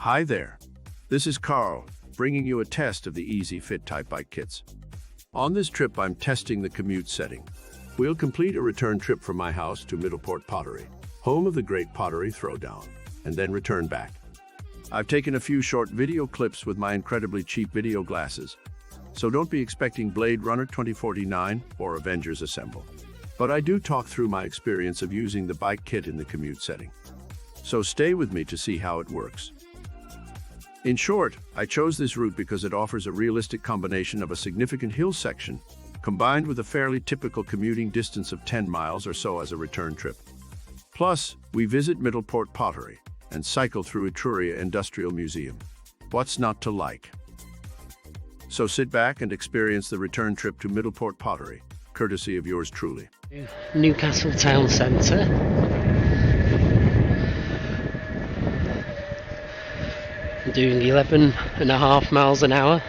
Hi there, this is Carl, bringing you a test of the Easi-Fit type bike kits. On this trip, I'm testing the Commute setting. We'll complete a return trip from my house to Middleport Pottery, home of the great pottery throwdown, and then return back. I've taken a few short video clips with my incredibly cheap video glasses, so don't be expecting Blade Runner 2049 or Avengers Assemble. But I do talk through my experience of using the bike kit in the Commute setting. So stay with me to see how it works. In short, I chose this route because it offers a realistic combination of a significant hill section combined with a fairly typical commuting distance of 10 miles or so as a return trip. Plus, we visit Middleport Pottery and cycle through Etruria Industrial Museum. What's not to like? So sit back and experience the return trip to Middleport Pottery, courtesy of yours truly. Newcastle town centre. Doing 11.5 miles an hour.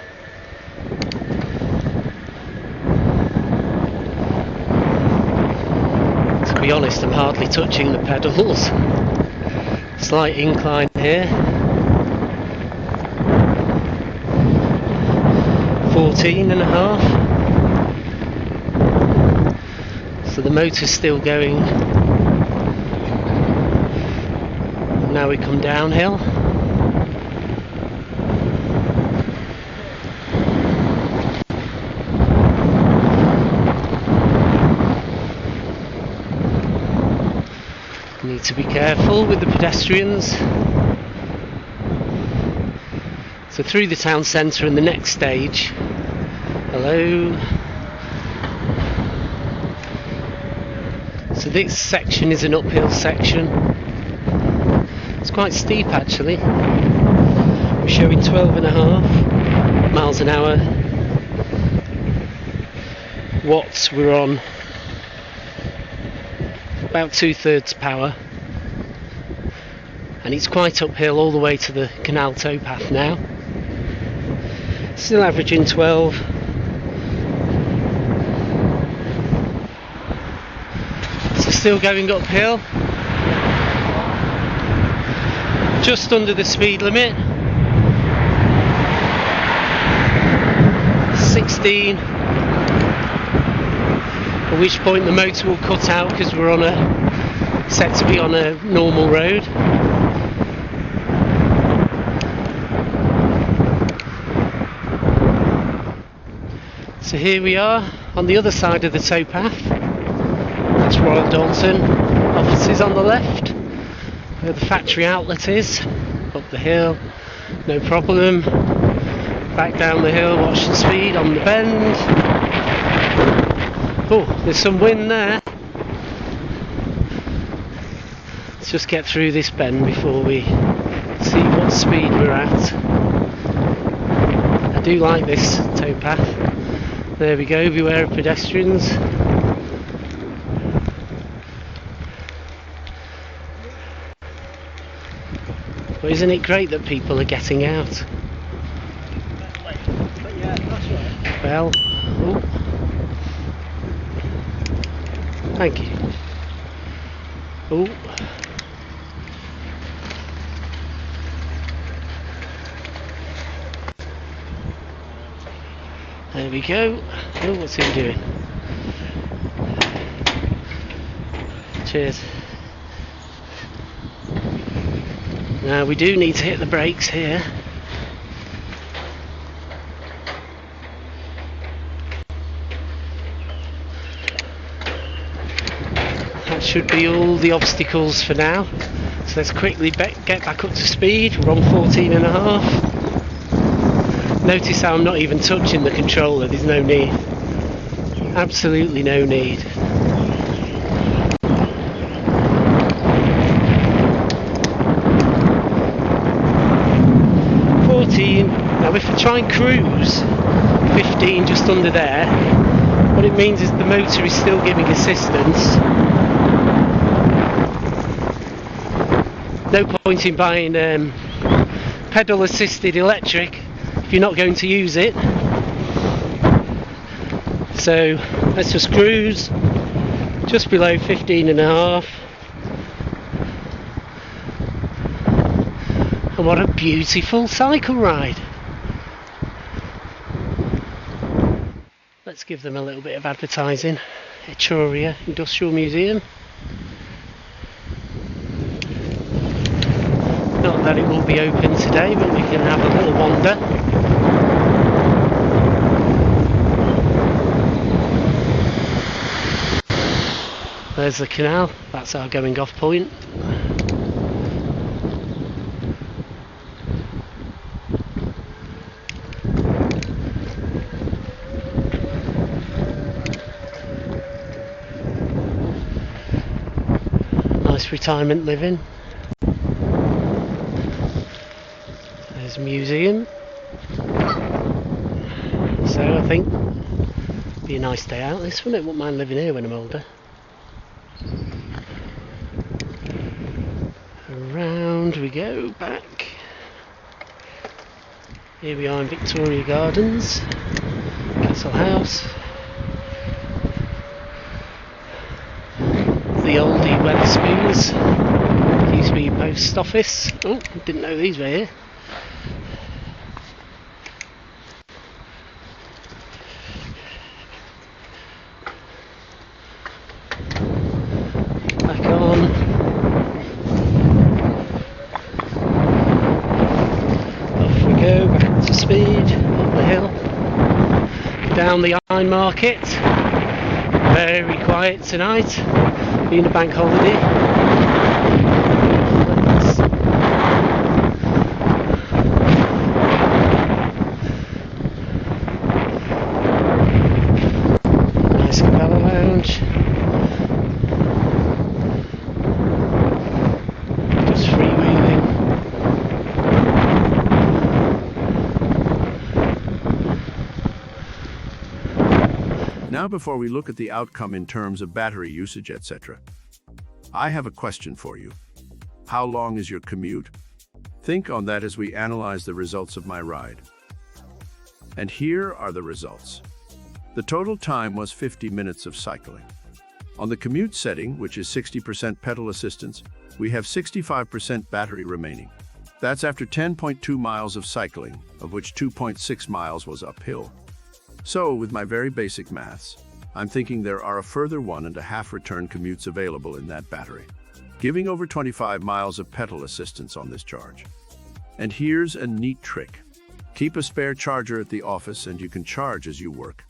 To be honest, I'm hardly touching the pedals. Slight incline here. 14.5. So the motor's still going. Now we come downhill. Need to be careful with the pedestrians. So through the town centre and the next stage. Hello. So this section is an uphill section. It's quite steep actually. We're showing 12.5 miles an hour. Watts, we're on about 2/3 power, and it's quite uphill all the way to the Canal Towpath now. Still averaging 12. So still going uphill, just under the speed limit. 16. At which point the motor will cut out because we're on set to be on a normal road. So here we are on the other side of the towpath. That's Royal Doulton offices on the left, where the factory outlet is. Up the hill, no problem. Back down the hill, watch the speed on the bend. Oh, there's some wind there. Let's just get through this bend before we see what speed we're at. I do like this towpath. There we go, beware of pedestrians. But isn't it great that people are getting out? Well, oh. Thank you. Oh. There we go. Oh, what's he doing? Cheers. Now we do need to hit the brakes here. That should be all the obstacles for now. So let's quickly get back up to speed. We're on 14.5. Notice how I'm not even touching the controller. There's no need. Absolutely no need. Now if I try and cruise 15 just under there, what it means is the motor is still giving assistance. No point in buying pedal assisted electric if you're not going to use it. So let's just cruise just below 15.5. And what a beautiful cycle ride. Let's give them a little bit of advertising. Etruria Industrial Museum. Not that it will be open today, but we can have a little wander. There's the canal, that's our going off point. Nice retirement living. There's a museum. So I think it'd be a nice day out this, wouldn't it? Wouldn't mind living here when I'm older. Around we go, back. Here we are in Victoria Gardens, Castle House. The oldie Wetherspoons. Used to be post office. Oh, didn't know these were here. Back on. Off we go, back to speed, up the hill. Down the Iron Market. Very quiet tonight. Being a bank holiday. Nice Capella Lounge. Just freewheeling. Now, before we look at the outcome in terms of battery usage, etc., I have a question for you. How long is your commute? Think on that as we analyze the results of my ride. And here are the results. The total time was 50 minutes of cycling. On the commute setting, which is 60% pedal assistance, we have 65% battery remaining. That's after 10.2 miles of cycling, of which 2.6 miles was uphill. So, with my very basic maths, I'm thinking there are a further 1.5 return commutes available in that battery, giving over 25 miles of pedal assistance on this charge. And here's a neat trick. Keep a spare charger at the office and you can charge as you work.